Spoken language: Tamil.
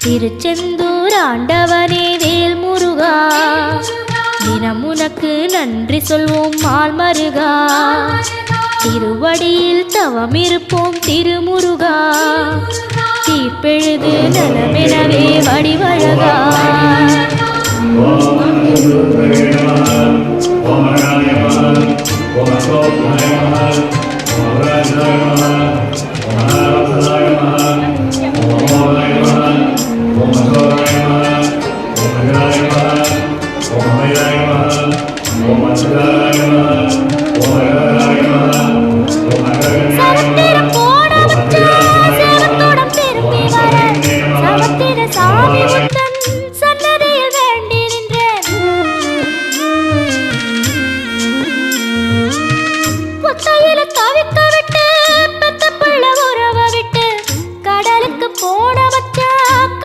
திருச்செந்தூர் ஆண்டவனே வேல் முருகா, தினம் உனக்கு நன்றி சொல்வோம் மால் மருகா. திருவடியில் தவம் இருப்போம் திருமுருகா, தீர்ப்பெழுது நலமெனவே வடிவழகா. Om